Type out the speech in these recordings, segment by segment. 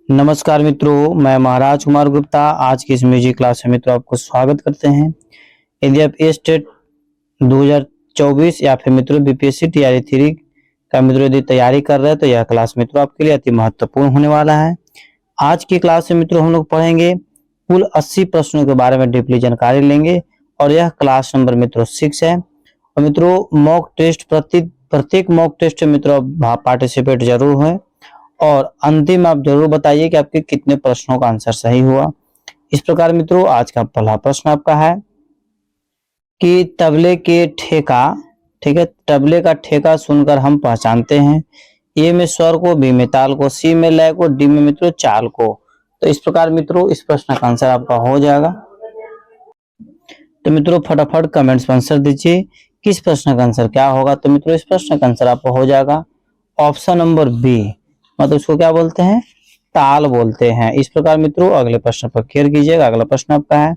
नमस्कार मित्रों, मैं महाराज कुमार गुप्ता आज की इस म्यूजिक क्लास में मित्रों आपको स्वागत करते हैं। यदि आप ए स्टेट 2024 या फिर मित्रों बीपीएससी टीआरई 3 का मित्रों यदि तैयारी कर रहे हैं तो यह क्लास मित्रों आपके लिए अति महत्वपूर्ण होने वाला है। आज की क्लास में मित्रों हम लोग पढ़ेंगे कुल 80 प्रश्नों के बारे में डीपली जानकारी लेंगे और यह क्लास नंबर मित्रों 6 है। और मित्रों मॉक टेस्ट प्रत्येक मॉक टेस्ट में मित्रों पार्टिसिपेट जरूर हुए और अंतिम आप जरूर बताइए कि आपके कितने प्रश्नों का आंसर सही हुआ। इस प्रकार मित्रों आज का पहला प्रश्न आपका है कि तबले के ठेका, ठीक है, तबले का ठेका सुनकर हम पहचानते हैं ए में स्वर को, बी में ताल को, सी में लय को, डी में मित्रों चाल को। तो इस प्रकार मित्रों इस प्रश्न का आंसर आपका हो जाएगा। तो मित्रों फटाफट कमेंट्स में आंसर दीजिए किस प्रश्न का आंसर क्या होगा। तो मित्रों इस प्रश्न का आंसर आपका हो जाएगा ऑप्शन नंबर बी, मतलब इसको क्या बोलते हैं, ताल बोलते हैं। इस प्रकार मित्रों अगले प्रश्न पर केयर कीजिएगा। अगला प्रश्न आपका है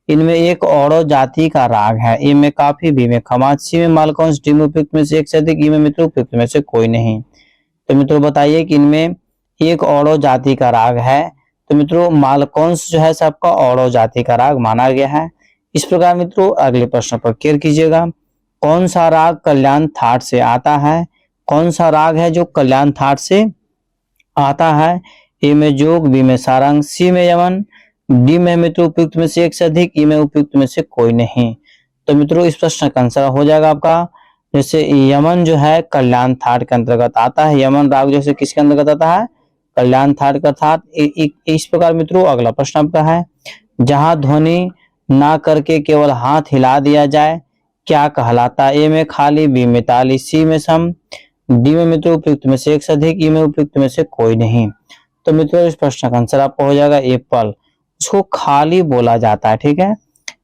इनमें एक औरो जाति का राग है, ए में काफी, बी में खमाज, सी में मालकौंस, डी में उपयुक्त में से एक से अधिक, ई में मित्रों उपयुक्त में से कोई नहीं। तो मित्रों बताइए कि इनमें एक औरो जाति का राग है। तो मित्रों मालकौंस जो है सबका औरो जाति का राग माना गया है। इस प्रकार मित्रों अगले प्रश्न पर केयर कीजिएगा। कौन सा राग कल्याण थाट से आता है, कौन सा राग है जो कल्याण थाट से आता है, ए में जोग, बी में सारंग, सी में यमन, डी में मित्रों उपयुक्त में से एक से अधिक, ई में उपयुक्त में से कोई नहीं। तो मित्रों इस प्रश्न का आंसर हो जाएगा आपका, जैसे यमन जो है कल्याण थाट के अंतर्गत आता है। यमन राग जैसे किसके अंतर्गत आता है, कल्याण थाट का थाट। इस प्रकार मित्रों अगला प्रश्न आपका है जहां ध्वनि ना करके केवल हाथ हिला दिया जाए क्या कहलाता है, ए में खाली, बी में ताली, सी में सम, डी में मित्रों उपयुक्त में से एक से अधिक, ई में उपयुक्त में से कोई नहीं। तो मित्रों इस प्रश्न का आंसर आपको हो जाएगा एप्पल, उसको खाली बोला जाता है, ठीक है।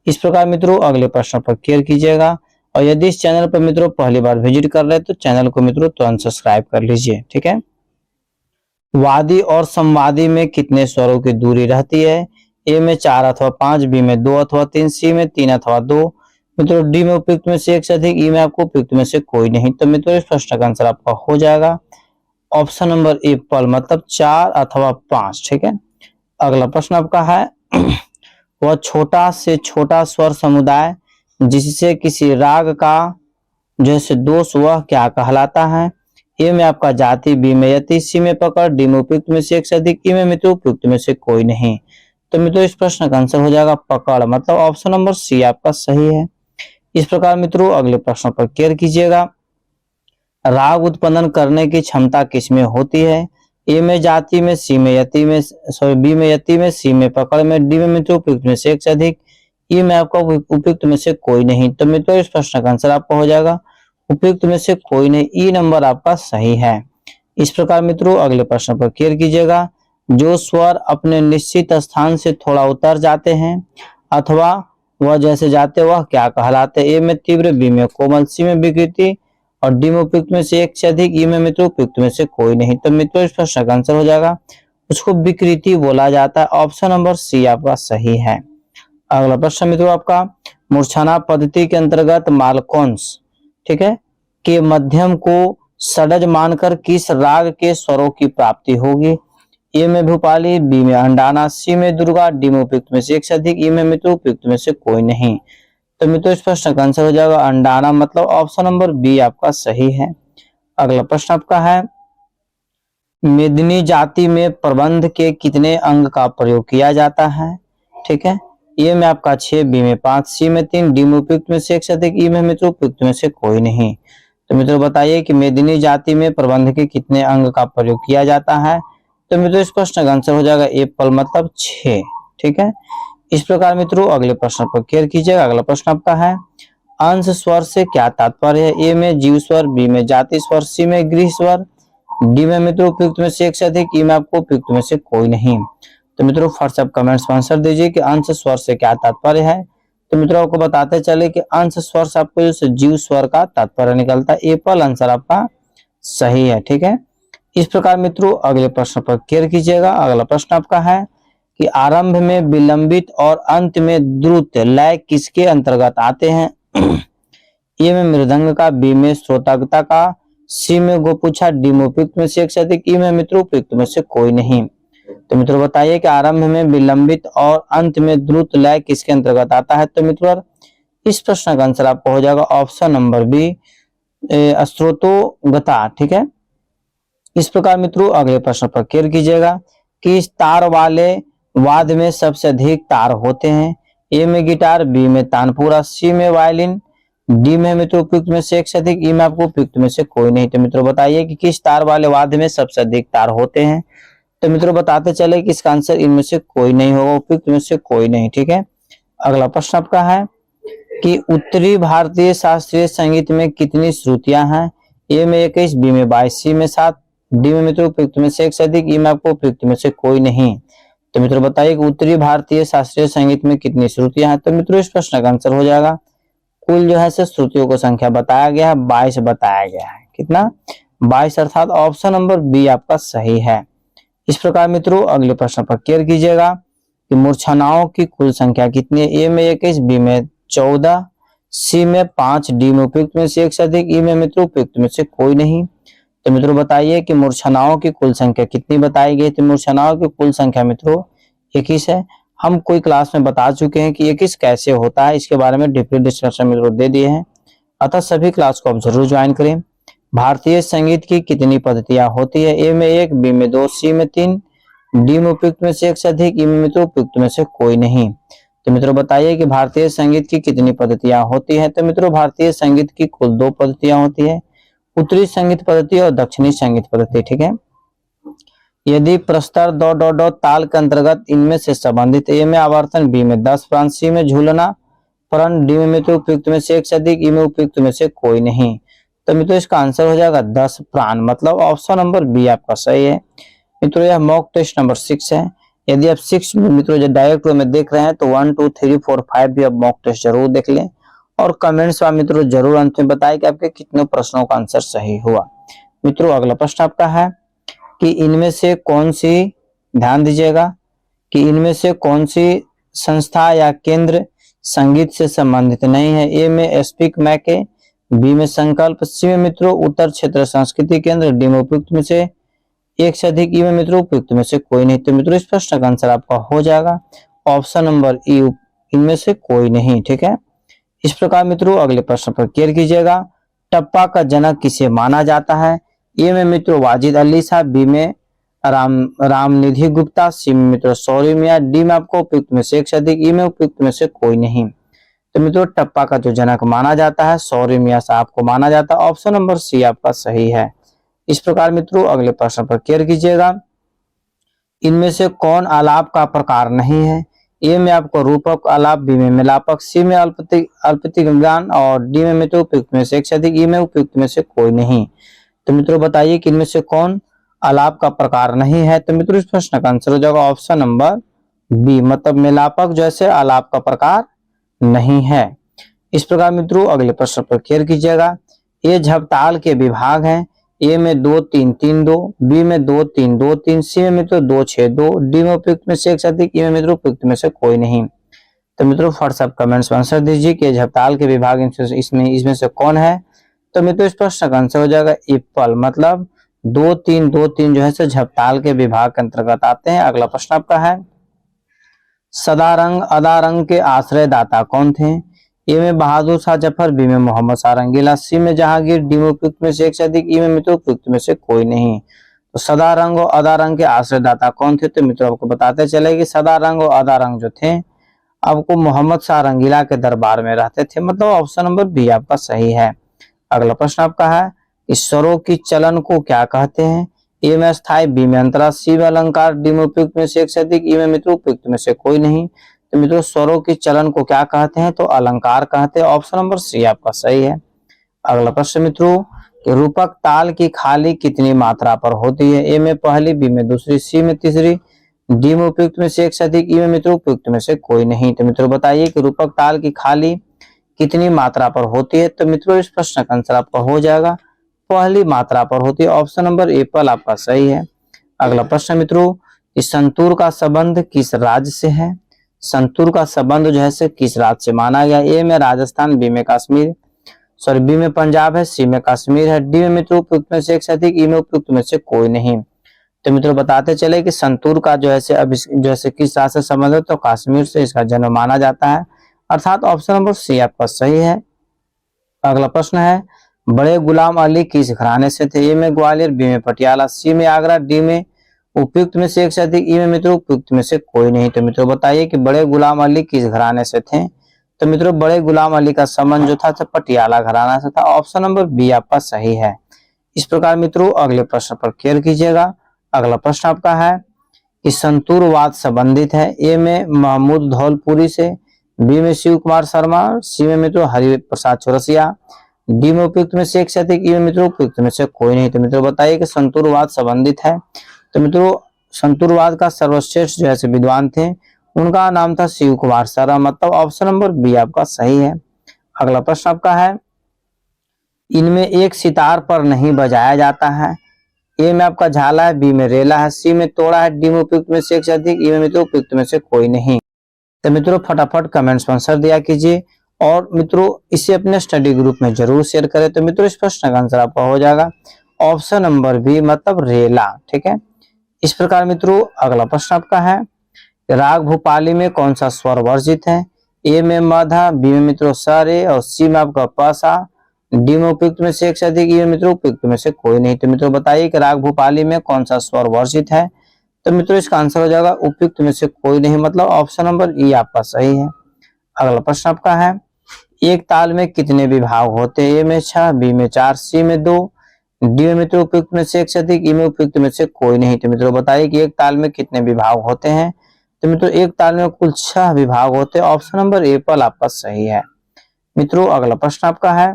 इस प्रकार मित्रों अगले प्रश्न पर केयर कीजिएगा और यदि इस चैनल पर मित्रों पहली बार विजिट कर रहे हैं तो चैनल को मित्रों तुरंत सब्सक्राइब कर लीजिए, ठीक है। वादी और संवादी में कितने स्वरों की दूरी रहती है, ए में 4 अथवा 5, बी में 2 अथवा 3, सी में 3 अथवा 2, मित्रों डी में उपयुक्त में से एक से अधिक, ई में आपको उपयुक्त में से कोई नहीं। तो मित्रों इस प्रश्न का आंसर आपका हो जाएगा ऑप्शन नंबर एप्पल, मतलब 4 अथवा 5, ठीक है। अगला प्रश्न आपका है वह छोटा से छोटा स्वर समुदाय जिससे किसी राग का जैसे दोष वह क्या कहलाता है, ए में आपका जाति, बी में यति, सी में पकड़, डी में उपयुक्त में से एक से अधिक, ई में मित्रों उपयुक्त में से कोई नहीं। तो मित्रों इस प्रश्न का आंसर हो जाएगा पकड़, मतलब ऑप्शन नंबर सी आपका सही है। इस प्रकार मित्रों अगले प्रश्न पर केयर कीजिएगा। राग उत्पन्न करने की क्षमता किसमें होती है, ए में जाति में, सी में यति में, बी में यति में, सी में पकड़ में, डी में मित्रों उपयुक्त में से एक से अधिक, ई में आपका उपयुक्त में से कोई नहीं। तो मित्रों इस प्रश्न का आंसर आपका हो जाएगा उपयुक्त में से कोई नहीं, ई नंबर आपका सही है। इस प्रकार मित्रों अगले प्रश्न पर केयर कीजिएगा। जो स्वर अपने निश्चित स्थान से थोड़ा उतर जाते हैं अथवा वह जैसे जाते वह क्या कहलाते, ए में तीव्र, बी में कोमल, सी में विकृति और डी में उपयुक्त में से एक से अधिक, ई में मित्रों उपयुक्त में से कोई नहीं। तो मित्रों इस प्रश्न का आंसर हो जाएगा उसको विकृति बोला जाता है, ऑप्शन नंबर सी आपका सही है। अगला प्रश्न मित्रों आपका मूर्छना पद्धति के अंतर्गत मालकौंस, ठीक है, के मध्यम को षडज मानकर किस राग के स्वरों की प्राप्ति होगी, ए में भूपाली, बी में अंडाना, सी में दुर्गा, डी में उपयुक्त में से एक से अधिक, ई में मित्रों उपयुक्त में से कोई नहीं। तो मित्रों इस प्रश्न का आंसर हो जाएगा अंडाना, मतलब ऑप्शन नंबर बी आपका सही है। अगला प्रश्न आपका है मेदिनी जाति में प्रबंध के कितने अंग का प्रयोग किया जाता है, ठीक है। ए में आपका 6, बी में 5, सी में 3, डी में उपयुक्त में से एक से अधिक, ई में मित्रों उपयुक्त में से कोई नहीं। तो मित्रों बताइए कि मेदिनी जाति में प्रबंध के कितने अंग का प्रयोग किया जाता है। तो मित्रों इस प्रश्न का आंसर हो जाएगा एप्पल, मतलब 6, ठीक है। इस प्रकार मित्रों अगले प्रश्न पर केयर कीजिएगा। अगला प्रश्न आपका है अंश स्वर से क्या तात्पर्य है, ए में जीव स्वर, बी में जाति स्वर, सी में गृह स्वर, डी में मित्रों उपयुक्त में से एक से अधिक, ई में आपको उपयुक्त में से कोई नहीं। तो मित्रों फर्स्ट आप कमेंट्स में आंसर दीजिए कि अंश स्वर से क्या तात्पर्य है। तो मित्रों आपको बताते चले कि अंश स्वर से आपको जैसे जीव स्वर का तात्पर्य निकलता है, एप्पल आंसर आपका सही है, ठीक है। इस प्रकार मित्रों अगले प्रश्न पर केयर कीजिएगा। अगला प्रश्न आपका है कि आरंभ में विलंबित और अंत में द्रुत लय किसके अंतर्गत आते हैं, ए में मृदंग का, बी में श्रोतागता का, सी में गोपुछा, डी में उपयुक्त में से एक से अधिक, ई में मित्रों उपयुक्त में से कोई नहीं। तो मित्रों बताइए कि आरंभ में विलंबित और अंत में द्रुत लय किसके अंतर्गत आता है। तो मित्रों इस प्रश्न का आंसर आपका हो जाएगा ऑप्शन नंबर बी, स्रोतोगता। ठीक है। इस प्रकार मित्रों अगले प्रश्न पर केयर कीजिएगा कि इस तार वाले वाद्य में सबसे अधिक तार होते हैं। ए में गिटार, बी में तानपुरा, सी में वायलिन, डी में मित्रों उपयुक्त में से एक से अधिक, ई में आपको उपयुक्त में से कोई नहीं। तो मित्रों बताइए कि किस तार वाले वाद्य में सबसे अधिक तार होते हैं। तो मित्रों बताते चले कि इसका आंसर इनमें से कोई नहीं होगा, उपयुक्त में से कोई नहीं। ठीक है। अगला प्रश्न आपका है कि उत्तरी भारतीय शास्त्रीय संगीत में कितनी श्रुतियां हैं। ए में 21, बी में 22, सी में 7, डी में मित्रों उपयुक्त में से एक से अधिक, ई में आपको उपयुक्त में से कोई नहीं। तो मित्रों बताइए कि उत्तरी भारतीय शास्त्रीय संगीत में कितनी श्रुतियां हैं। तो मित्रों इस प्रश्न का आंसर हो जाएगा कुल जो है श्रुतियों को संख्या बताया गया है 22 बताया गया है। कितना? 22, अर्थात ऑप्शन नंबर बी आपका सही है। इस प्रकार मित्रों अगले प्रश्न पर केयर कीजिएगा कि मूर्छनाओं की कुल संख्या कितनी है। ए में 21, बी में 14, सी में 5, डी में उपयुक्त में से एक से अधिक, ई में मित्रों उपयुक्त में से कोई नहीं। तो मित्रों बताइए कि मूर्छनाओं की कुल संख्या कितनी बताई गई। तो मूर्छनाओं की कुल संख्या मित्रों 21 है। हम कोई क्लास में बता चुके हैं कि 21 कैसे होता है, इसके बारे में डीपली डिस्कशन मित्रों दे दिए हैं, अतः सभी क्लास को आप जरूर ज्वाइन करें। भारतीय संगीत की कितनी पद्धतियां होती है। ए में 1, बी में 2, सी में 3, डी में उपयुक्त में से एक से अधिक, ई में मित्रों उपयुक्त में से कोई नहीं। तो मित्रों बताइए कि भारतीय संगीत की कितनी पद्धतियां होती है। तो मित्रों भारतीय संगीत की कुल 2 पद्धतियां होती है, उत्तरी संगीत पद्धति और दक्षिणी संगीत पद्धति। ठीक है। यदि प्रस्तर दो डॉट डॉट ताल के अंतर्गत इनमें से संबंधित, ए में आवर्तन, बी में 10 प्रांत, सी में झूलना प्रण, डी में मित्रों उपयुक्त में से एक से अधिक, ई में उपयुक्त में से कोई नहीं। तो मित्रों इसका आंसर हो जाएगा 10 प्राण, मतलब ऑप्शन नंबर बी आपका सही है। मित्रों यह मॉक टेस्ट नंबर 6 है। यदि आप 6 मित्रों जो डायरेक्ट वे में देख रहे हैं तो 1, 2, 3, 4, 5 भी आप मॉक टेस्ट जरूर देख लें और कमेंट्स में मित्रों जरूर अंत में बताएं कि आपके कितने प्रश्नों का आंसर सही हुआ। मित्रों अगला प्रश्न आपका है कि इनमें से कौन सी, ध्यान दीजिएगा कि इनमें से कौन सी संस्था या केंद्र संगीत से संबंधित नहीं है। ए में स्पीक मैके, बी में संकल्प, सी में मित्रों उत्तर क्षेत्र संस्कृति केंद्र, डी में उपयुक्त में से एक से अधिक, ई में मित्रों उपयुक्त में से कोई नहीं। तो मित्रों इस प्रश्न का आंसर आपका हो जाएगा ऑप्शन नंबर ई, इनमें से कोई नहीं। ठीक है। इस प्रकार मित्रों अगले प्रश्न पर केयर कीजिएगा, टप्पा का जनक किसे माना जाता है। ए में मित्रों वाजिद अली साहब, बी में रामनिधि गुप्ता, सी में मित्रों सौरी मियां, डी में आपको उपयुक्त में से एक से अधिक, ई में उपयुक्त में से कोई नहीं। तो मित्रों टप्पा का जो जनक माना जाता है सौरी मियां साहब को माना जाता है, ऑप्शन नंबर सी आपका सही है। इस प्रकार मित्रों अगले प्रश्न पर केयर कीजिएगा, इनमें से कौन आलाप का प्रकार नहीं है। ए में आपको रूपक आलाप, बी में मिलापक, सी में अल्पतिक गान और डी में मित्रों उपयुक्त में से एक से अधिक, ई में उपयुक्त में से कोई नहीं। तो मित्रों बताइए कि इनमें से कौन आलाप का प्रकार नहीं है। तो मित्रों इस प्रश्न का आंसर हो जाएगा ऑप्शन नंबर बी, मतलब मिलापक जैसे आलाप का प्रकार नहीं है। इस प्रकार मित्रों अगले प्रश्न पर केयर कीजिएगा, ये झपताल के विभाग हैं। ए में 2, 3, 3, 2, बी में 2, 3, 2, 3, सी में मित्रों 2, 6, 2, डी में उपयुक्त में से एक से अधिक, ई में मित्रों उपयुक्त में से कोई नहीं। तो मित्रों फर्स्ट आप कमेंट्स में आंसर दीजिए कि झपताल के विभाग इसमें से कौन है। तो मित्रों इस प्रश्न का आंसर हो जाएगा एप्पल, मतलब 2, 3, 2, 3 जो है सो झपताल के विभाग के अंतर्गत आते हैं। अगला प्रश्न आपका है, सदारंग अदारंग के आश्रयदाता कौन थे। ए में बहादुर शाह जफर, बी में मोहम्मद शाह रंगीला, सी में जहांगीर, डी में उपयुक्त में से एक से अधिक, ई में मित्रों उपयुक्त में से कोई नहीं। तो सदारंग और अदारंग के आश्रयदाता कौन थे। तो मित्रों आपको बताते चले कि सदारंग और अदारंग जो थे आपको मोहम्मद शाह रंगीला के दरबार में रहते थे, मतलब ऑप्शन नंबर बी आपका सही है। अगला प्रश्न आपका है, स्वरों की चलन को क्या कहते हैं। ए में स्थायी, बी में अंतरा, सी में अलंकार, डी में उपयुक्त में से एक से अधिक, ई में मित्रों उपयुक्त में से कोई नहीं। तो मित्रों स्वरों की चलन को क्या कहते हैं। तो अलंकार कहते हैं, ऑप्शन नंबर सी आपका सही है। अगला प्रश्न मित्रों, रूपक ताल की खाली कितनी मात्रा पर होती है। ए में पहली, बी में दूसरी, सी में तीसरी, डी में उपयुक्त में से एक से अधिक, ई में मित्रों उपयुक्त में से कोई नहीं। तो मित्रों बताइए कि रूपक ताल की खाली कितनी मात्रा पर होती है। तो मित्रों इस प्रश्न का आंसर आपका हो जाएगा पहली मात्रा पर होती है, ऑप्शन नंबर एप्पल आपका सही है। अगला प्रश्न मित्रों, इस संतूर का संबंध किस राज्य से है। संतूर का संबंध जो है किस राज्य से माना गया। ए में राजस्थान, बी में कश्मीर, सॉरी बी में पंजाब है, सी में कश्मीर है, डी में मित्रों उपयुक्त में से एक से अधिक, ई में उपयुक्त में से कोई नहीं। तो मित्रों बताते चले कि संतूर का जो है अब जैसे किस राज्य से संबंध है, तो कश्मीर से इसका जन्म माना जाता है, अर्थात ऑप्शन नंबर सी आपका सही है। अगला प्रश्न है, बड़े गुलाम अली किस घराने से थे? ए में ग्वालियर, बी में पटियाला, सी में आगरा, डी में उपयुक्त में से एक से अधिक, ई में मित्रों उपयुक्त में से कोई नहीं। तो मित्रों बताइए कि बड़े गुलाम अली किस घराने से थे? तो मित्रों बड़े गुलाम अली का संबंध जो था पटियाला घराना से था, ऑप्शन नंबर बी आपका सही है। इस प्रकार मित्रों अगले प्रश्न पर केयर कीजिएगा। अगला प्रश्न आपका है कि संतूरवाद संबंधित है, ए में महमूद धौलपुरी से, बी में शिव कुमार शर्मा, सी में मित्रों हरि प्रसाद चौरसिया, डी में उपयुक्त में से एक से अधिक, ई में मित्रों उपयुक्त में से कोई नहीं। तो मित्रों बताइए कि संतूरवाद संबंधित है। तो मित्रों संतूरवाद का सर्वश्रेष्ठ जो है विद्वान थे, उनका नाम था शिव कुमार शर्मा, मतलब ऑप्शन नंबर बी आपका सही है। अगला प्रश्न आपका है, इनमें एक सितार पर नहीं बजाया जाता है, ए में आपका झाला है, बी में रेला है, सी में तोड़ा है, डी में उपयुक्त में से एक से अधिक, ई में मित्रों उपयुक्त में से कोई नहीं। तो मित्रों फटाफट कमेंट्स में आंसर दिया कीजिए और मित्रों इसे अपने स्टडी ग्रुप में जरूर शेयर करें। तो मित्रों इस प्रश्न का आंसर आपका हो जाएगा ऑप्शन नंबर बी, मतलब रेला। ठीक है, इस प्रकार मित्रों अगला प्रश्न आपका है, राग भूपाली में कौन सा स्वर वर्जित है? ए में मधा, बी में मित्रों सारे और सी में आपका पासा, डी में उपयुक्त में से एक से अधिक, ई में मित्रों उपयुक्त में से कोई नहीं। तो मित्रों बताइए कि राग भूपाली में कौन सा स्वर वर्जित है? तो मित्रों इसका आंसर हो जाएगा उपयुक्त में से कोई नहीं, मतलब ऑप्शन नंबर ई आपका सही है। अगला प्रश्न आपका है, एक ताल में कितने विभाग होते हैं? ए में 6, बी में 4, सी में 2, डी में मित्रों उपयुक्त में से एक से अधिक, ई में उपयुक्त में से कोई नहीं। तो मित्रों बताइए कि एक ताल में कितने विभाग होते हैं? तो मित्रों एक ताल में कुल 6 विभाग होते हैं, ऑप्शन नंबर ए पर आपका सही है। मित्रों अगला प्रश्न आपका है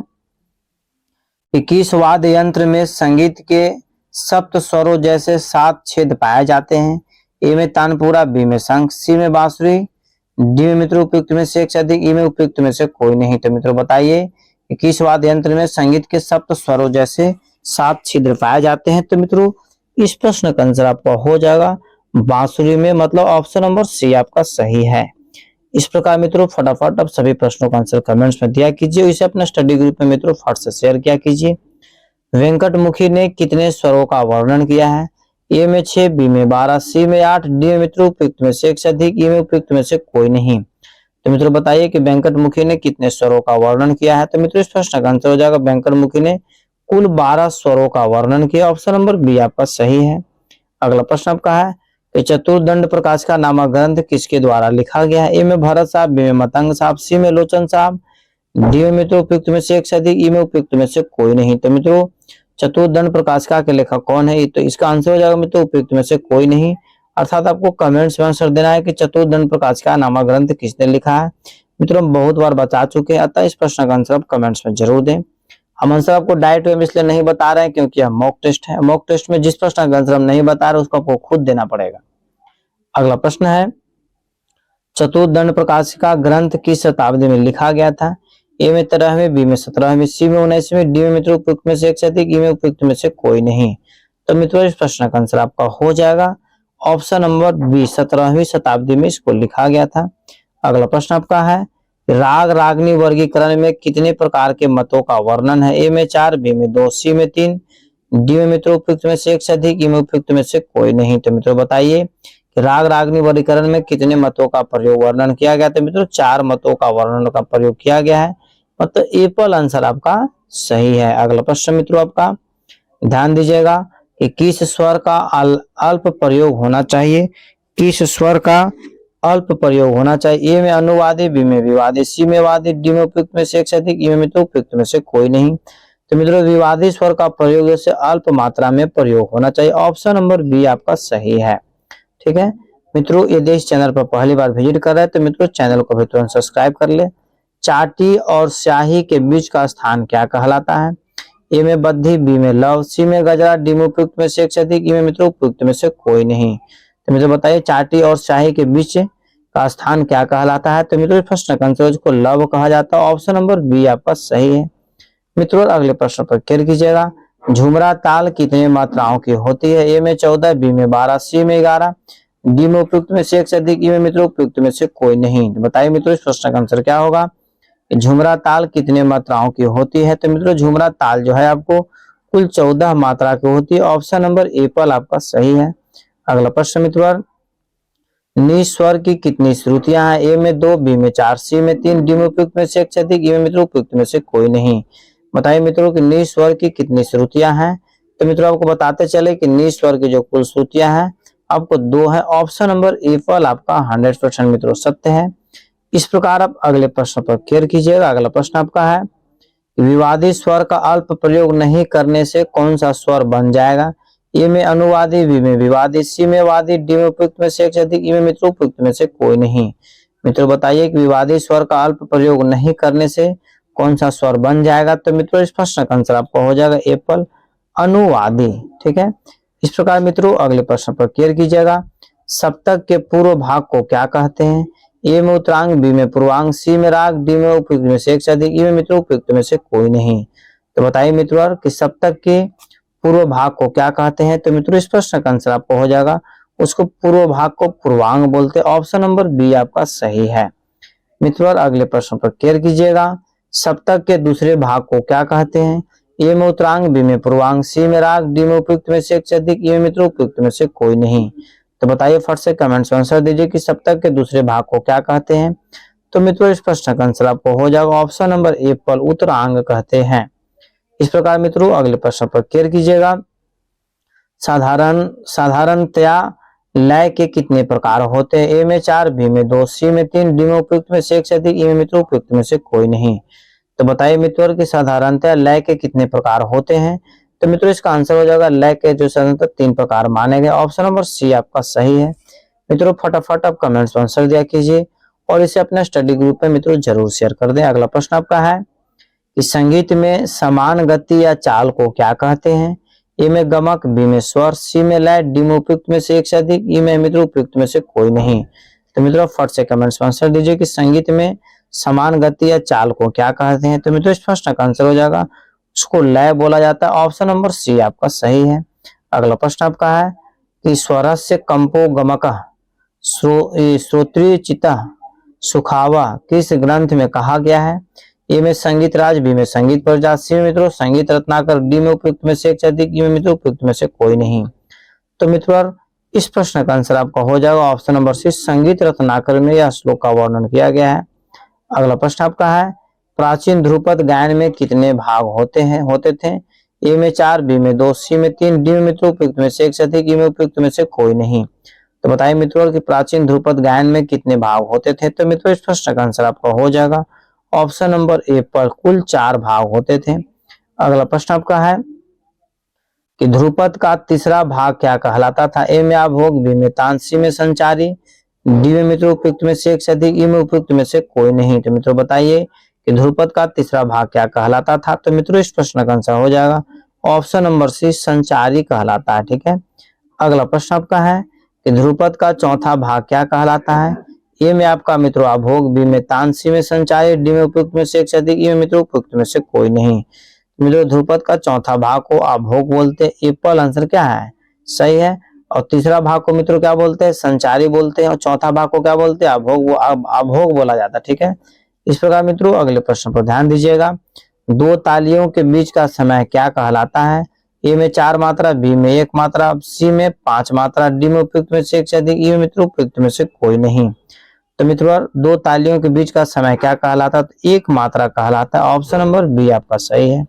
कि किस वाद्य यंत्र में संगीत के सप्त स्वरों जैसे 7 छेद पाए जाते हैं? ए में तानपुरा, बी में शंख, सी में बांसुरी, डी में मित्रों उपयुक्त में से एक से अधिक, ई में उपयुक्त में से कोई नहीं। तो मित्रों बताइए कि किस वाद्य यंत्र में संगीत के सप्त स्वरों जैसे 7 छिद्र पाए जाते हैं? तो मित्रों इस प्रश्न का आंसर आपका हो जाएगा बांसुरी में, मतलब ऑप्शन नंबर सी आपका सही है। इस प्रकार मित्रों फटाफट अब सभी प्रश्नों का आंसर कमेंट्स में दिया कीजिए, इसे अपने स्टडी ग्रुप में मित्रों फट से शेयर किया कीजिए। वेंकटमुखी ने कितने स्वरों का वर्णन किया है? ए में 6, बी में 12, सी में 8, डी में मित्रों उपयुक्त में से एक से अधिक, ई में उपयुक्त में से कोई नहीं। तो मित्रों बताइए कि वेंकटमुखी ने कितने स्वरों का वर्णन किया है? तो मित्रों इस प्रश्न का आंसर हो जाएगा वेंकटमुखी ने कुल 12 स्वरों का वर्णन किया, ऑप्शन नंबर बी आपका सही है। अगला प्रश्न आपका है कि चतुर्दंड प्रकाश का नामक ग्रंथ किसके द्वारा लिखा गया है? ए में भरत साहब, बी में मतंग साहब, सी में लोचन साहब, डी में मित्रों उपयुक्त में से एक से अधिक, ई में उपयुक्त में से कोई नहीं। तो मित्रों चतुर्दंड प्रकाशिका के लेखक कौन है? तो इसका आंसर हो जाएगा मित्रों उपयुक्त में से कोई नहीं, अर्थात आपको कमेंट्स में आंसर देना है कि चतुर्दंड प्रकाशिका नामक ग्रंथ किसने लिखा है। मित्रों हम बहुत बार बता चुके हैं, अतः इस प्रश्न का आंसर आप कमेंट्स में जरूर दें। हम आंसर आपको डायरेक्ट वे में इसलिए नहीं बता रहे हैं क्योंकि यह मॉक टेस्ट है, मॉक टेस्ट में जिस प्रश्न का आंसर हम नहीं बता रहे उसको आपको खुद देना पड़ेगा। अगला प्रश्न है, चतुर्दंड प्रकाशिका ग्रंथ किस शताब्दी में लिखा गया था? ए में 13वीं, बी में 17वीं, सी में 19वीं, डी में मित्रों उपयुक्त में से एक से अधिक, ई में उपयुक्त में से कोई नहीं। तो मित्रों इस प्रश्न का आंसर आपका हो जाएगा ऑप्शन नंबर बी, 17वीं शताब्दी में इसको लिखा गया था। अगला प्रश्न आपका है, राग रागनी वर्गीकरण में कितने प्रकार के मतों का वर्णन है? ए में 4, बी में 2, सी में 3, डी में मित्रों उपयुक्त में से एक से अधिक, ई में उपयुक्त में से कोई नहीं। तो मित्रों बताइए कि राग रागनी वर्गीकरण में कितने मतों का प्रयोग वर्णन किया गया? तो मित्रों 4 मतों का वर्णन का प्रयोग किया गया है, मतलब ए पर आंसर आपका सही है। अगला प्रश्न मित्रों आपका ध्यान दीजिएगा कि किस स्वर का अल्प प्रयोग होना चाहिए? किस स्वर का अल्प प्रयोग होना चाहिए? ए में अनुवादी, बी में विवादी, सी में वादी, डी में उपयुक्त में से एक से अधिक, ई में मित्रों उपयुक्त में से कोई नहीं। तो मित्रों विवादी स्वर का प्रयोग जैसे अल्प मात्रा में प्रयोग होना चाहिए, ऑप्शन नंबर बी आपका सही है। ठीक है मित्रों, यदि इस चैनल पर पहली बार विजिट कर रहे हैं तो मित्रों चैनल को भी तुरंत सब्सक्राइब कर ले। चाटी और स्याही के बीच का स्थान क्या कहलाता है? ए में बद्धी, बी में लव, सी में गजरा, डी में उपयुक्त में से एक से अधिक, ई में मित्रों उपयुक्त में से कोई नहीं। तो मित्रों बताइए चाटी और स्याही के बीच का स्थान क्या कहलाता है? तो मित्रों प्रश्न का आंसर को लव कहा जाता है, ऑप्शन नंबर बी आपका सही है। मित्रों अगले प्रश्न पर केयर कीजिएगा, झुमरा ताल कितने मात्राओं की होती है? ए में 14, बी में 12, सी में 11, डी में उपयुक्त में से एक से अधिक, ई में मित्रों उपयुक्त में से कोई नहीं। तो बताइए मित्रों इस प्रश्न का आंसर क्या होगा? झुमरा ताल कितने मात्राओं की होती है? तो मित्रों झुमरा ताल जो है आपको कुल 14 मात्रा की होती है। ऑप्शन नंबर ए पर आपका सही है। अगला प्रश्न मित्रों, नि स्वर की कितनी श्रुतियां हैं? ए में 2, बी में 4, सी में 3, डी में उपयुक्त में से एक से अधिक, ई में मित्रों उपयुक्त में से कोई नहीं। बताइए मित्रों कि नि स्वर की कितनी श्रुतियां हैं? तो मित्रों आपको बताते चले कि नि स्वर की जो कुल श्रुतियां हैं आपको 2 है। ऑप्शन नंबर ए पर आपका 100% मित्रों सत्य है। इस प्रकार आप अगले प्रश्न पर केयर कीजिएगा। अगला प्रश्न आपका है, विवादी स्वर का अल्प प्रयोग नहीं करने से कौन सा स्वर बन जाएगा? ए में अनुवादी, बी में विवादी, सी में वादी, डी में उपयुक्त में से एक से अधिक, ई में मित्रों उपयुक्त में से कोई नहीं। मित्रों बताइए कि विवादी स्वर का अल्प प्रयोग नहीं करने से कौन सा स्वर बन जाएगा? तो मित्रों इस प्रश्न का आंसर आपका हो जाएगा एप्पल, अनुवादी। ठीक है। इस प्रकार मित्रों अगले प्रश्न पर केयर कीजिएगा। सप्तक के पूर्व भाग को क्या कहते हैं? ए में उत्तरांग, बी में पूर्वांग, सी में राग, डी में उपयुक्त में से एक से अधिक, ई में मित्रों उपयुक्त में से कोई नहीं। तो बताइए मित्रों कि सप्तक के पूर्व भाग को क्या कहते हैं? तो मित्रों इस प्रश्न का आंसर आपको हो जाएगा, उसको पूर्व भाग को पूर्वांग बोलते हैं। ऑप्शन नंबर बी आपका सही है। मित्रों अगले प्रश्न पर केयर कीजिएगा। सप्तक के दूसरे भाग को क्या कहते हैं? ए में उत्तरांग, बी में पूर्वांग, सी में राग, डी में उपयुक्त में से एक से अधिक, ई में मित्रों उपयुक्त में से कोई नहीं। तो बताइए फट से कमेंट्स में आंसर दीजिए कि सप्तक के दूसरे भाग को क्या कहते हैं? तो मित्रों इस प्रश्न का आंसर आपको हो जाएगा ऑप्शन नंबर ए पर उत्तरांग कहते हैं। इस प्रकार मित्रों अगले प्रश्न पर केयर कीजिएगा। साधारणतया लय के कितने प्रकार होते हैं? ए में 4, बी में 2, सी में 3, डी में उपयुक्त में से एक से अधिक, ई में मित्रों उपयुक्त में से कोई नहीं। तो बताइए मित्रों कि साधारणतया लय के कितने प्रकार होते हैं? तो मित्रों इसका आंसर हो जाएगा लय के जो साधारणतः 3 प्रकार माने गए। ऑप्शन नंबर सी आपका सही है। मित्रों फटाफट आप कमेंट्स में आंसर दिया कीजिए और इसे अपने स्टडी ग्रुप में मित्रों जरूर शेयर कर दें। अगला प्रश्न आपका है कि संगीत में समान गति या चाल को क्या कहते हैं? ए में गमक, बी में स्वर, सी में लय, डी में उपयुक्त में से एक से अधिक, ई में मित्रों उपयुक्त में से कोई नहीं। तो मित्रों फट से कमेंट्स में आंसर दीजिए कि संगीत में समान गति या चाल को क्या कहते हैं? तो मित्रों इस प्रश्न का आंसर हो जाएगा, उसको लय बोला जाता है। ऑप्शन नंबर सी आपका सही है। अगला प्रश्न आपका है कि स्वरस्य कंपो गमकः श्रोत्रिय चित्तः सुखावा किस ग्रंथ में कहा गया है? ए में संगीत राज, बी में संगीत प्रजात, सी में मित्रों संगीत रत्नाकर, डी में उपयुक्त में से एक से अधिक, ई में मित्रों उपयुक्त में से कोई नहीं। तो मित्रों इस प्रश्न का आंसर आपका हो जाएगा ऑप्शन नंबर सी, संगीत रत्नाकर में यह श्लोक का वर्णन किया गया है। अगला प्रश्न आपका है, प्राचीन ध्रुपद गायन में कितने भाग होते थे? ए में 4, बी में 2, सी में 3, डी में मित्रों उपयुक्त में से एक से अधिक, ई में उपयुक्त में से कोई नहीं। तो बताइए मित्रों कि प्राचीन ध्रुपद गायन में कितने भाग होते थे? तो मित्रों इस प्रश्न का आंसर आपका हो जाएगा ऑप्शन नंबर ए पर कुल 4 भाग होते थे। अगला प्रश्न आपका है कि ध्रुपद का तीसरा भाग क्या कहलाता था? ए में आभोग, बी में तान, सी में संचारी, डी में मित्रों उपयुक्त में से एक से अधिक, ई में उपयुक्त में से कोई नहीं। तो मित्रों बताइए कि ध्रुपद का तीसरा भाग क्या कहलाता था? तो मित्रों इस प्रश्न का आंसर हो जाएगा ऑप्शन नंबर सी, संचारी कहलाता है। ठीक है। अगला प्रश्न आपका है कि ध्रुपद का चौथा भाग क्या कहलाता है? ए में आपका मित्रों आभोग, बी में तान, सी में संचारी, डी में उपयुक्त में से एक से अधिक, ई में मित्रों उपयुक्त में से कोई नहीं। मित्रों ध्रुपद का चौथा भाग को आभोग बोलते हैं। एप्पल आंसर क्या है? सही है। और तीसरा भाग को मित्रों क्या बोलते हैं? संचारी बोलते हैं। और चौथा भाग को क्या बोलते हैं? आभोग बोला जाता है। ठीक है। इस प्रकार मित्रों अगले प्रश्न पर ध्यान दीजिएगा। 2 तालियों के बीच का समय क्या कहलाता है? ए में 4 मात्रा, बी में 1 मात्रा, सी में 5 मात्रा, डी में उपयुक्त में से एक से अधिक, ई में मित्रों उपयुक्त में से कोई नहीं। तो मित्रों 2 तालियों के बीच का समय क्या कहलाता है? तो 1 मात्रा कहलाता है। ऑप्शन नंबर बी आपका सही है।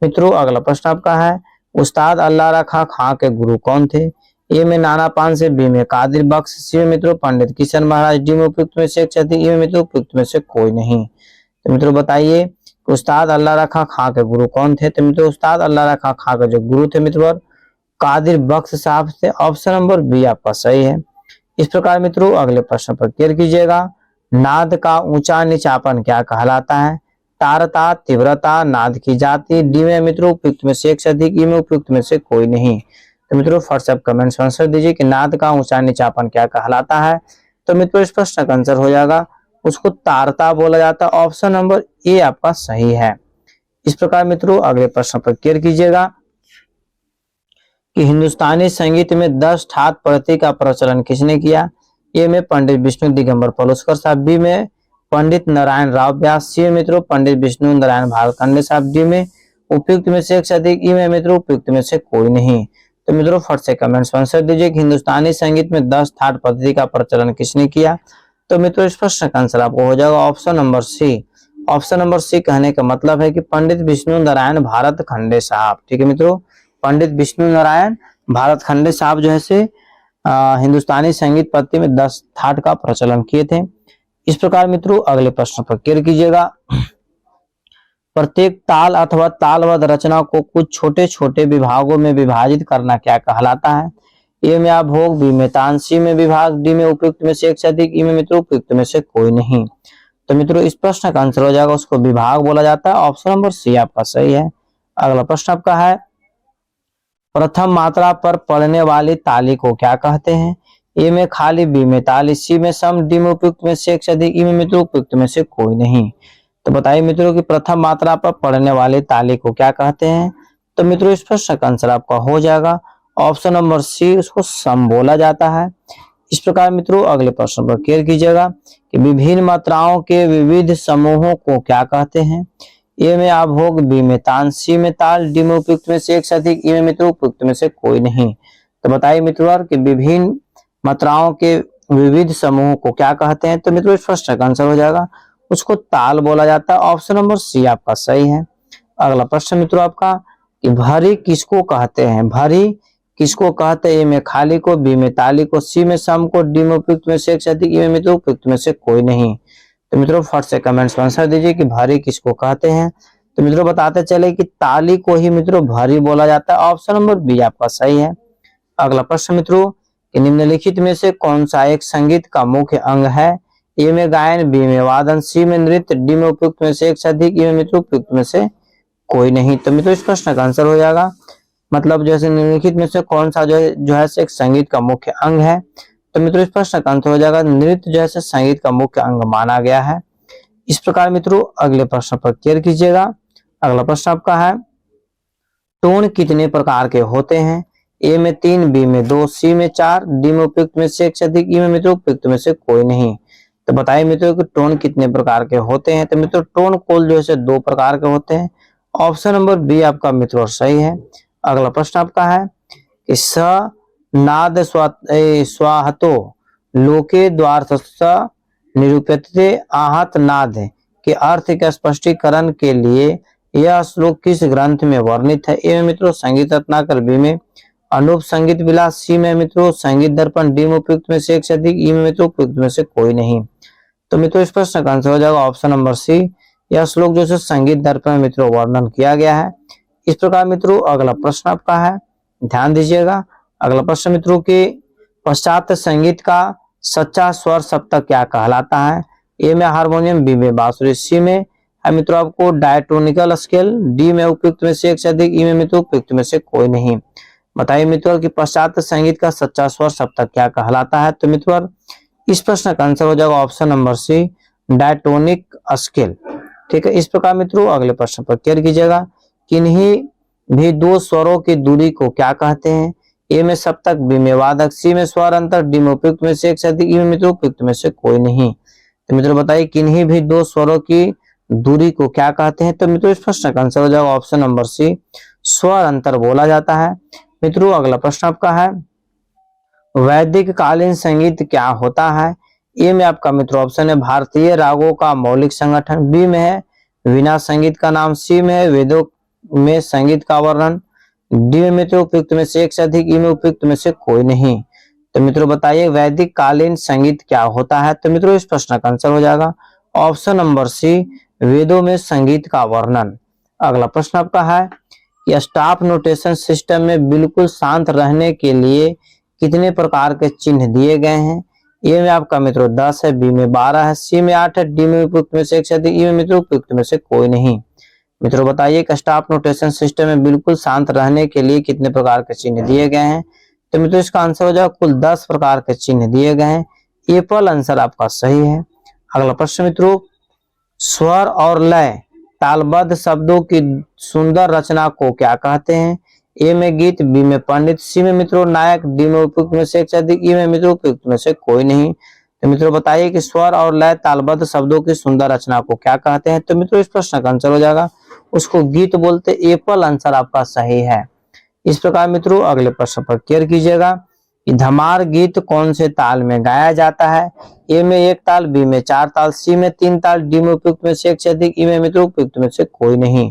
मित्रों अगला प्रश्न आपका है, उस्ताद अल्लाह रखा खां के गुरु कौन थे? ए में नाना पानसे, बी में कादिर बख्श, सी में मित्रों पंडित किशन महाराज, डी में उपयुक्त में से एक से अधिक, ई में मित्रों उपयुक्त में से कोई नहीं। तो मित्रों बताइए उस्ताद अल्लाह रखा खां के गुरु कौन थे? तो मित्रों उस्ताद अल्लाह रखा खां के जो गुरु थे मित्रों कादिर बख्श साहब थे। ऑप्शन नंबर बी आपका सही है। इस प्रकार मित्रों अगले प्रश्न पर केयर कीजिएगा। नाद का ऊंचा नीचापन क्या कहलाता है? तारता, तीव्रता, नाद की जाति, डी में मित्रों उपयुक्त में से एक से अधिक, ई में उपयुक्त में से कोई नहीं। तो मित्रों व्हाट्सएप कमेंट्स में आंसर दीजिए कि नाद का ऊंचा नीचापन क्या कहलाता है? तो मित्रों इस प्रश्न का आंसर हो जाएगा उसको तारता बोला जाता है। ऑप्शन नंबर ए आपका सही है। इस प्रकार मित्रों अगले प्रश्न पर केयर कीजिएगा कि हिंदुस्तानी संगीत में 10 ठाट प्रति का प्रचलन किसने किया? ए में पंडित विष्णु दिगंबर पलुस्कर साहब, बी में पंडित नारायण राव व्यास, सी में मित्रों पंडित विष्णु नारायण भालखंडे साहब, डी में उपयुक्त में से एक से अधिक, ई में मित्रों उपयुक्त में से कोई नहीं। तो मित्रों फट से कमेंट्स में आंसर दीजिए कि हिंदुस्तानी संगीत में 10 थाट पद्धति का प्रचलन किसने किया। तो मित्रों इस प्रश्न का आंसर आपको हो जाएगा option number C. Option number C कहने का मतलब है कि पंडित विष्णु नारायण भारत खंडे साहब। ठीक है मित्रों, पंडित विष्णु नारायण भारत खंडे साहब जो है से हिंदुस्तानी संगीत पद्धति में 10 थाट का प्रचलन किए थे। इस प्रकार मित्रों अगले प्रश्न पर क्लियर कीजिएगा। प्रत्येक ताल अथवा तालबद्ध रचना को कुछ छोटे छोटे विभागों में विभाजित करना क्या कहलाता है। ए में अभोग, बी में तान, सी में विभाग, डी में उपयुक्त में से एक से अधिक, ई में मित्रों उपयुक्त में से कोई नहीं। तो मित्रों इस प्रश्न का आंसर हो जाएगा, उसको विभाग बोला जाता है। ऑप्शन नंबर सी आपका सही है। अगला प्रश्न आपका है, प्रथम मात्रा पर पड़ने वाली ताली को क्या कहते हैं। ए में खाली, बी में ताली, सी में सम, डी में उपयुक्त में से एक से अधिक, ई में मित्रों उपयुक्त में से कोई नहीं। तो बताइए मित्रों कि प्रथम मात्रा पर पड़ने वाली ताली को क्या कहते हैं। तो मित्रों इस प्रश्न का आंसर आपका हो जाएगा ऑप्शन नंबर सी, उसको सम बोला जाता है। इस प्रकार मित्रों अगले प्रश्न पर क्लियर कीजिएगा कि विभिन्न मात्राओं के विविध समूहों को क्या कहते हैं। ए में अभोग, बी में तान, सी में ताल, डी में उपयुक्त में से एक से अधिक, ई में मित्रों उपयुक्त में से कोई नहीं। तो बताइए मित्रों कि विभिन्न मात्राओं के विविध समूहों को क्या कहते हैं। तो मित्रों इस प्रश्न का आंसर हो जाएगा, उसको ताल बोला जाता है। ऑप्शन नंबर सी आपका सही है। अगला प्रश्न मित्रों आपका कि भरी किसको कहते हैं। भरी किसको कहते हैं। ए में खाली को, बी में ताली को, सी में सम को, डी में उपयुक्त में से एक से अधिक, ई में मित्रों उपयुक्त में से कोई नहीं। तो मित्रों फट से कमेंट्स में आंसर दीजिए कि भरी किसको कहते हैं। तो मित्रों बताते चले कि ताली को ही मित्रों भरी बोला जाता है। ऑप्शन नंबर बी आपका सही है। अगला प्रश्न मित्रों कि निम्नलिखित में से कौन सा एक संगीत का मुख्य अंग है। ए में गायन, बी में वादन, सी में नृत्य, डी में उपयुक्त में से एक से अधिक, ई में मित्रों उपयुक्त में से कोई नहीं। तो मित्रों इस प्रश्न का आंसर हो जाएगा, मतलब जैसे निम्नलिखित में से कौन सा जो है एक संगीत का मुख्य अंग है। तो मित्रों इस प्रश्न का आंसर हो जाएगा नृत्य जो है संगीत का मुख्य अंग माना गया है। इस प्रकार मित्रों अगले प्रश्न पर क्लियर कीजिएगा। अगला प्रश्न आपका है, टोन कितने प्रकार के होते हैं। ए में 3, बी में 2, सी में 4, डी में उपयुक्त में से एक से अधिक, ई में मित्रों उपयुक्त में से कोई नहीं। तो बताइए मित्रों कि टोन कितने प्रकार के होते हैं। तो मित्रों टोन कुल जो है 2 प्रकार के होते हैं। ऑप्शन नंबर बी आपका मित्रों सही है। अगला प्रश्न आपका है कि स नाद स्वाहतो लोके द्वार्थस्थ निरूप्यते आहत नाद के अर्थ के स्पष्टीकरण के लिए यह श्लोक किस ग्रंथ में वर्णित है। ए में मित्रों संगीत रत्नाकर, बी में अनूप संगीत विलास, सी में मित्रों संगीत दर्पण, डी में उपयुक्त में से एक से अधिक, ई में मित्रों उपयुक्त में से कोई नहीं। तो मित्रों इस प्रश्न का आंसर हो जाएगा ऑप्शन नंबर सी। यह श्लोक जो है संगीत दर्पण में मित्रों वर्णन किया गया है। इस प्रकार मित्रों अगला प्रश्न आपका है, ध्यान दीजिएगा। अगला प्रश्न मित्रों के पाश्चात्य संगीत का सच्चा स्वर सप्तक क्या कहलाता है। ए में हारमोनियम, बी में बांसुरी, सी में है मित्रों आपको डायटोनिकल स्केल, डी में उपयुक्त में से एक से अधिक, ई में मित्रों उपयुक्त में से कोई नहीं। बताइए मित्रों कि पाश्चात्य संगीत का सच्चा स्वर सप्तक क्या कहलाता है। तो मित्रों इस प्रश्न का आंसर हो जाएगा option number C, diatonic scale. ठीक है। इस प्रकार मित्रों अगले प्रश्न पर क्लियर कीजिएगा, किन्हीं भी 2 स्वरों की दूरी को क्या कहते हैं। ए में सप्तक, बी में वादक, सी में स्वर अंतर, डी में उपयुक्त में से एक से अधिक, ई में मित्रों उपयुक्त में से कोई नहीं। तो मित्रों बताइए किन्हीं भी 2 स्वरों की दूरी को क्या कहते हैं। तो मित्रों इस प्रश्न का आंसर हो जाएगा ऑप्शन नंबर सी, स्वर अंतर बोला जाता है। मित्रों अगला प्रश्न आपका है, वैदिक कालीन संगीत क्या होता है। ए में आपका मित्रों ऑप्शन है भारतीय रागों का मौलिक संगठन, बी में है वीणा संगीत का नाम, सी में है वेदों में संगीत का वर्णन, डी में मित्रों उपयुक्त में से एक से अधिक, ई में उपयुक्त में से कोई नहीं। तो मित्रों बताइए वैदिक कालीन संगीत क्या होता है। तो मित्रों इस प्रश्न का आंसर हो जाएगा ऑप्शन नंबर सी, वेदों में संगीत का वर्णन। अगला प्रश्न आपका है कि स्टाफ नोटेशन सिस्टम में बिल्कुल शांत रहने के लिए कितने प्रकार के चिन्ह दिए गए हैं। ए में आपका मित्रों 10 है, बी में 12 है, सी में 8 है, डी में उपयुक्त में से एक से अधिक, ई में मित्रों उपयुक्त में से कोई नहीं। मित्रों बताइए कि स्टाफ नोटेशन सिस्टम में बिल्कुल शांत रहने के लिए कितने प्रकार के चिन्ह दिए गए हैं। तो मित्रों इसका आंसर हो जाएगा कुल 10 प्रकार के चिन्ह दिए गए हैं। ए पर आंसर आपका सही है। अगला प्रश्न मित्रों, स्वर और लय तालबद्ध शब्दों की सुंदर रचना को क्या कहते हैं। ए में गीत, बी में पंडित, सी में मित्रों नायक, डी में उपयुक्त में से एक से अधिक, ई में मित्रों उपयुक्त में से कोई नहीं। तो मित्रों बताइए कि स्वर और लय तालबद्ध शब्दों की सुंदर रचना को क्या कहते हैं। तो मित्रों इस प्रश्न का आंसर हो जाएगा उसको गीत बोलते। एप्पल आंसर आपका सही है। इस प्रकार मित्रों अगले प्रश्न पर केयर कीजिएगा कि धमार गीत कौन से ताल में गाया जाता है। ए में 1 ताल, बी में 4 ताल, सी में 3 ताल, डी में उपयुक्त में से एक से अधिक, ई में मित्रों उपयुक्त में से कोई नहीं।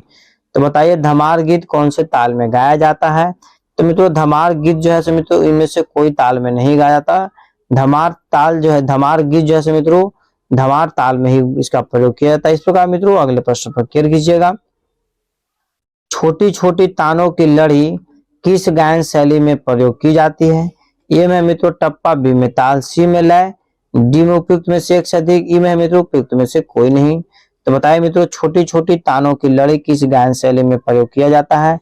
तो बताइए धमार गीत कौन से ताल में गाया जाता है। तो मित्रों धमार गीत जो है मित्रों इनमें से कोई ताल में नहीं गाया जाता। धमार गीत जो है मित्रों धमार ताल में ही इसका प्रयोग किया जाता है। इस प्रकार मित्रों अगले प्रश्न पर केयर कीजिएगा। छोटी छोटी तानों की लड़ी किस गायन शैली में प्रयोग की जाती है। ए में मित्रों टप्पा, बी में ताल, सी में लय, डी में उपयुक्त में से एक से अधिक, ई में मित्रों उपयुक्त में से कोई नहीं। तो बताइए मित्रों छोटी छोटी तानों की लड़ी किस गायन शैली में प्रयोग किया जाता है।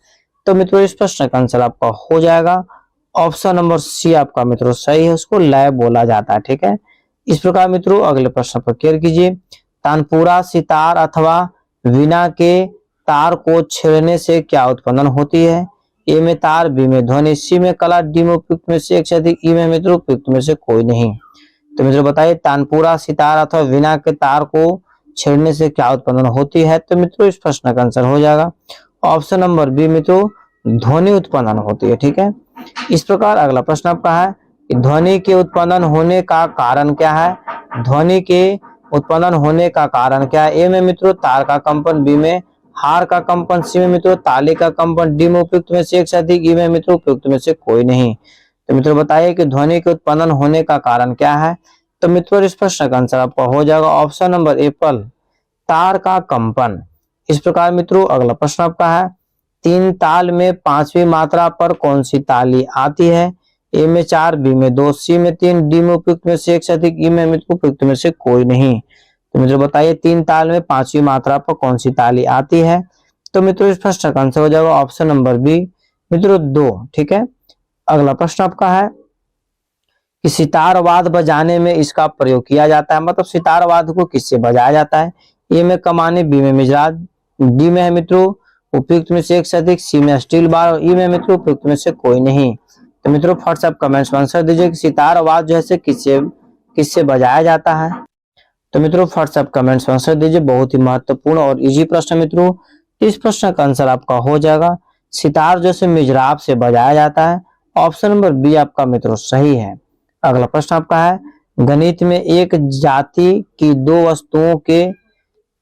तो मित्रों इस प्रश्न का आंसर आपका हो जाएगा ऑप्शन नंबर सी आपका मित्रों सही है, उसको लय बोला जाता है। ठीक है। इस प्रकार मित्रों अगले प्रश्न पर केयर कीजिए। तानपुरा सितार अथवा वीणा के तार को छेड़ने से क्या उत्पन्न होती है। ए में तार, बी में ध्वनि, सी में कला, डी में उपयुक्त में से एक से अधिक, ई में मित्रों उपयुक्त में से कोई नहीं। तो मित्रों बताइए तानपुरा सितार अथवा वीणा के तार को छेड़ने से क्या उत्पन्न होती है। तो मित्रों इस प्रश्न का आंसर हो जाएगा ऑप्शन नंबर बी मित्रों ध्वनि उत्पन्न होती है। ठीक है। इस प्रकार अगला प्रश्न आपका है कि ध्वनि के उत्पन्न होने का कारण क्या है। ध्वनि के उत्पन्न होने का कारण क्या है। ए में मित्रों तार का कंपन, बी में हार का कंपन, सी में मित्रों ताले का कंपन, डी में उपयुक्त में से एक से अधिक, ई में मित्रों उपयुक्त में से कोई नहीं। तो मित्रों बताइए कि ध्वनि के उत्पन्न होने का कारण क्या है। तो मित्रों इस प्रश्न का आंसर आपका हो जाएगा ऑप्शन नंबर एप्पल तार का कंपन। इस प्रकार मित्रों अगला प्रश्न आपका है 3 ताल में 5वीं मात्रा पर कौन सी ताली आती है। ए में 4, बी में 2, सी में 3, डी में उपयुक्त में से एक से अधिक, ई में मित्रों उपयुक्त में से कोई नहीं। तो मित्रों बताइए 3 ताल में 5वीं मात्रा पर कौन सी ताली आती है। तो मित्रों इस प्रश्न का आंसर हो जाएगा ऑप्शन नंबर बी मित्रों 2। ठीक है। अगला प्रश्न आपका है कि सितार वाद्य बजाने में इसका प्रयोग किया जाता है, मतलब सितार वाद्य को किससे बजाया जाता है। ए में कमानी, बी में मिजराज, डी में है मित्रों उपयुक्त में से एक से अधिक, सी में स्टील बार और ई में मित्रों उपयुक्त में से कोई नहीं। तो मित्रों व्हाट्सएप कमेंट्स में आंसर दीजिए कि सितार वाद्य जो है किससे बजाया जाता है। तो मित्रों व्हाट्सएप कमेंट्स में आंसर दीजिए। बहुत ही महत्वपूर्ण और इजी प्रश्न मित्रों। इस प्रश्न का आंसर आपका हो जाएगा सितार जो है मिजराब से बजाया जाता है। ऑप्शन नंबर बी आपका मित्रों सही है। अगला प्रश्न आपका है गणित में एक जाति की 2 वस्तुओं के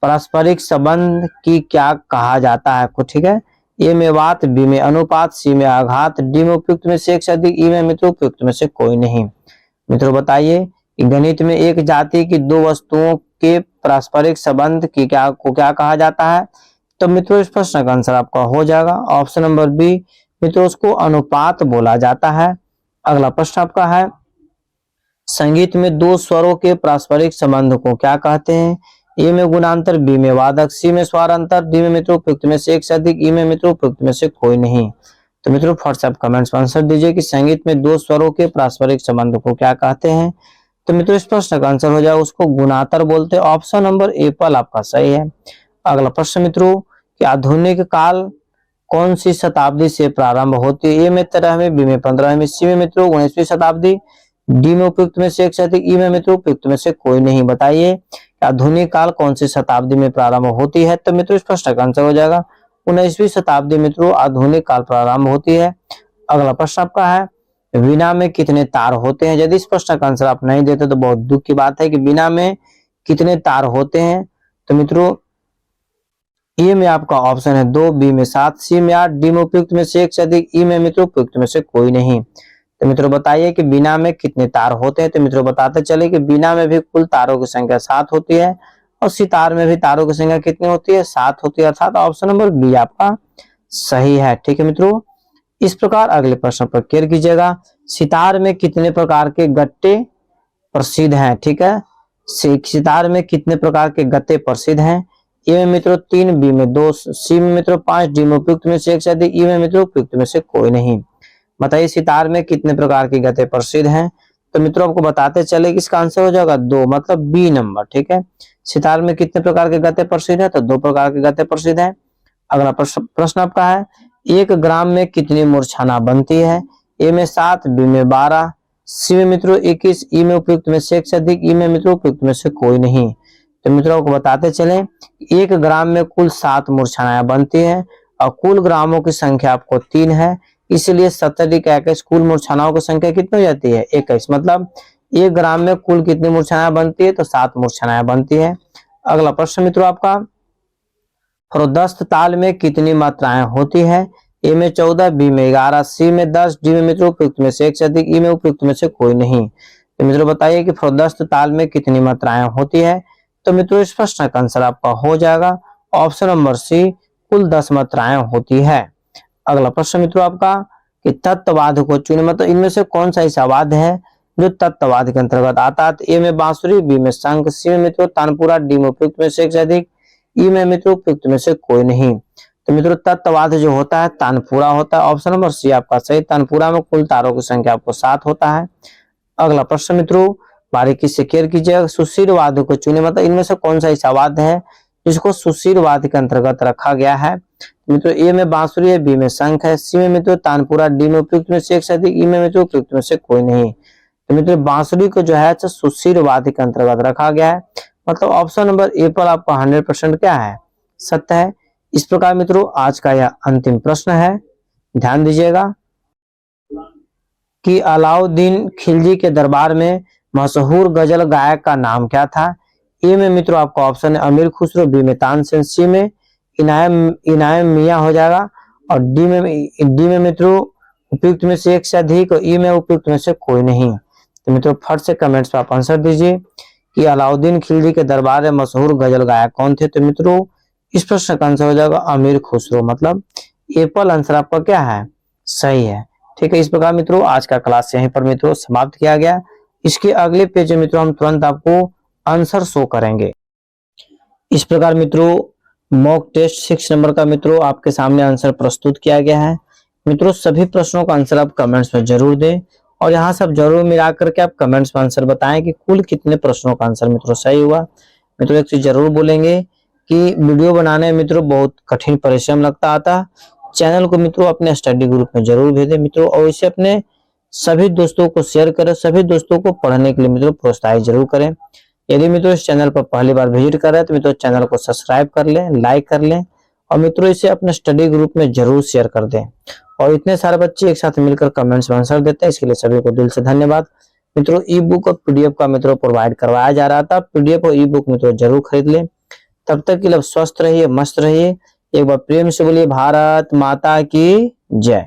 पारस्परिक संबंध की क्या कहा जाता है। ठीक है। ए में वात, बी में अनुपात, सी में आघात, डी में उपयुक्त में से एक से अधिक, ई में मित्रों उपयुक्त में से कोई नहीं। मित्रों बताइए कि गणित में एक जाति की 2 वस्तुओं के पारस्परिक संबंध की क्या कहा जाता है। तो मित्रों इस प्रश्न का आंसर आपका हो जाएगा ऑप्शन नंबर बी मित्रों उसको अनुपात बोला जाता है। अगला प्रश्न आपका है संगीत में 2 स्वरों के पारस्परिक संबंध को क्या कहते हैं। ए में गुणांतर, बी में वादक, सी में स्वारांतर, डी में मित्रों उपयुक्त में से एक से अधिक, ई में मित्रों उपयुक्त में से कोई नहीं। तो मित्रों व्हाट्सएप कमेंट्स में आंसर दीजिए कि संगीत में 2 स्वरों के पारस्परिक संबंध को क्या कहते हैं। तो मित्रों इस प्रश्न का आंसर हो जाएगा उसको गुणांतर बोलते हैं। ऑप्शन नंबर एप्पल आपका सही है। अगला प्रश्न मित्रों कि आधुनिक काल कौन सी शताब्दी से प्रारंभ होती है। ए में 13वीं, बी में 15वीं, सी में मित्रों 19वीं शताब्दी, डी में उपयुक्त में से एक से अधिक, ई में मित्रों उपयुक्त में से कोई नहीं। बताइए आधुनिक काल कौन सी शताब्दी में प्रारंभ होती है। तो मित्रों इस प्रश्न का आंसर हो जाएगा 19वीं शताब्दी मित्रों आधुनिक काल प्रारंभ होती है। अगला प्रश्न आपका है वीणा में कितने तार होते हैं। यदि इस प्रश्न का आंसर आप नहीं देते तो बहुत दुख की बात है कि वीणा में कितने तार होते हैं। तो मित्रों ए में आपका ऑप्शन है 2, बी में 7, सी में 8, डी में उपयुक्त में से एक से अधिक, ई में मित्रों उपयुक्त में से कोई नहीं। तो मित्रों बताइए कि वीणा में कितने तार होते हैं। तो मित्रों बताते चले कि वीणा में भी कुल तारों की संख्या 7 होती है और सितार में भी तारों की संख्या कितनी होती है 7 होती है, अर्थात ऑप्शन नंबर बी आपका सही है। ठीक है मित्रों। इस प्रकार अगले प्रश्न पर केयर कीजिएगा सितार में कितने प्रकार के गट्टे प्रसिद्ध हैं। ठीक है। सितार में कितने प्रकार के गत्ते प्रसिद्ध हैं। ए में मित्रों 3, बी में 2, सी में मित्रों 5, डी में उपयुक्त में से एक से अधिक, ई में मित्रों उपयुक्त में से कोई नहीं। बताइए सितार में कितने प्रकार के गत्ते प्रसिद्ध हैं। तो मित्रों आपको बताते चले कि इसका आंसर हो जाएगा 2, मतलब बी नंबर। ठीक है। सितार में कितने प्रकार के गत्ते प्रसिद्ध है। तो 2 प्रकार के गत्ते प्रसिद्ध है। अगला प्रश्न आपका है 1 ग्राम में कितनी मूर्छना बनती है। ए में 7, बी में 12, सी में मित्रों 21, ई में उपयुक्त में से एक से अधिक, ई में मित्रों उपयुक्त में से कोई नहीं। तो मित्रों को बताते चले, 1 ग्राम में कुल 7 मूर्छनाएं बनती है और कुल ग्रामों की संख्या आपको 3 है, इसलिए 70 कुल मूर्छनाओं की संख्या कितनी हो जाती है 21। मतलब 1 ग्राम में कुल कितनी मूर्छनाएं बनती है, तो 7 मूर्छनाएं बनती है। अगला प्रश्न मित्रों आपका, प्रोदस्त ताल में कितनी मात्राएं होती है? ए में 14, बी में 11, सी में 10, डी में मित्रों उपयुक्त में से एक से अधिक, ई में उपयुक्त में से कोई नहीं। तो मित्रों बताइए कि प्रोदस्त ताल में कितनी मात्राएं होती है? तो मित्रों इस प्रश्न का आंसर आपका हो जाएगा ऑप्शन नंबर सी, कुल 10 मात्राएं होती है। अगला प्रश्न मित्रों आपका, कि तत्ववाद को चुने, मतलब इनमें से कौन सा ऐसा वाद है जो तत्ववाद के अंतर्गत आता है? ए में बांसुरी, बी में शंख, सी में मित्रों तानपुरा, डी में उपयुक्त में से एक से अधिक, ई में मित्रों उपयुक्त में से कोई नहीं। तो मित्रों तत्ववाद जो होता है तानपुरा होता है, ऑप्शन नंबर सी आपका सही। तानपुरा में कुल तारों की संख्या आपको 7 होता है। अगला प्रश्न मित्रों बारीकी से केयर कीजिएगा, सुशीलवाद को चुने, मतलब इनमें से कौन सा ऐसा वाद है जिसको सुशीलवाद के अंतर्गत रखा गया है? मित्रों ए में बांसुरी है, बी में शंख है, सी में मित्रों तानपुरा, डी में उपयुक्त में से एक से अधिक, ई में मित्रों उपयुक्त में से कोई नहीं। तो मित्रों बांसुरी को जो है सुशीलवाद के अंतर्गत रखा गया है, मतलब ऑप्शन नंबर ए पर आपका 100% क्या है, सत्य है। इस प्रकार मित्रों आज का यह अंतिम प्रश्न है, ध्यान दीजिएगा कि अलाउद्दीन खिलजी के दरबार में मशहूर गजल गायक का नाम क्या था? ए में मित्रों आपका ऑप्शन है अमीर खुसरो, बी में तानसेन, सी में इनायम मियां हो जाएगा, और डी में मित्रों उपयुक्त में से एक से अधिक, और ई में उपयुक्त में से कोई नहीं। तो मित्रों फट से कमेंट्स में आप आंसर दीजिए कि अलाउद्दीन खिलजी के दरबार में मशहूर गजल गायक कौन थे? तो मित्रों इस प्रश्न का आंसर हो जाएगा अमीर खुसरो, मतलब एप्पल आंसर आपका क्या है, सही है। ठीक है, इस प्रकार मित्रों आज का क्लास यहीं पर मित्रों समाप्त किया गया। इसके अगले पेज में मित्रों हम तुरंत आपको आंसर शो करेंगे। इस प्रकार मित्रों मॉक टेस्ट 6 नंबर का मित्रों आपके सामने आंसर प्रस्तुत किया गया है। मित्रों सभी प्रश्नों का आंसर आप कमेंट्स में जरूर दें, और यहाँ सब जरूर मिला करके आप कमेंट्स में आंसर बताएं कि कुल कितने प्रश्नों का आंसर मित्रों सही हुआ। मित्रों एक चीज जरूर बोलेंगे कि वीडियो बनाने में मित्रों बहुत कठिन परिश्रम लगता आता। चैनल को मित्रों अपने स्टडी ग्रुप में जरूर भेजें मित्रों, और इसे अपने सभी दोस्तों को शेयर करें, सभी दोस्तों को पढ़ने के लिए मित्रों प्रोत्साहित जरूर करें। यदि मित्रों इस चैनल पर पहली बार विजिट कर रहे हैं तो मित्रों चैनल को सब्सक्राइब कर लें, लाइक कर लें, और मित्रों इसे अपने स्टडी ग्रुप में जरूर शेयर कर दें। और इतने सारे बच्चे एक साथ मिलकर कमेंट्स में आंसर देते हैं, इसके लिए सभी को दिल से धन्यवाद। मित्रों ई बुक और पीडीएफ का मित्रों प्रोवाइड करवाया जा रहा था, पीडीएफ और ई बुक मित्रों जरूर खरीद लें। तब तक के लिए स्वस्थ रहिए, मस्त रहिए। एक बार प्रेम से बोलिए भारत माता की जय।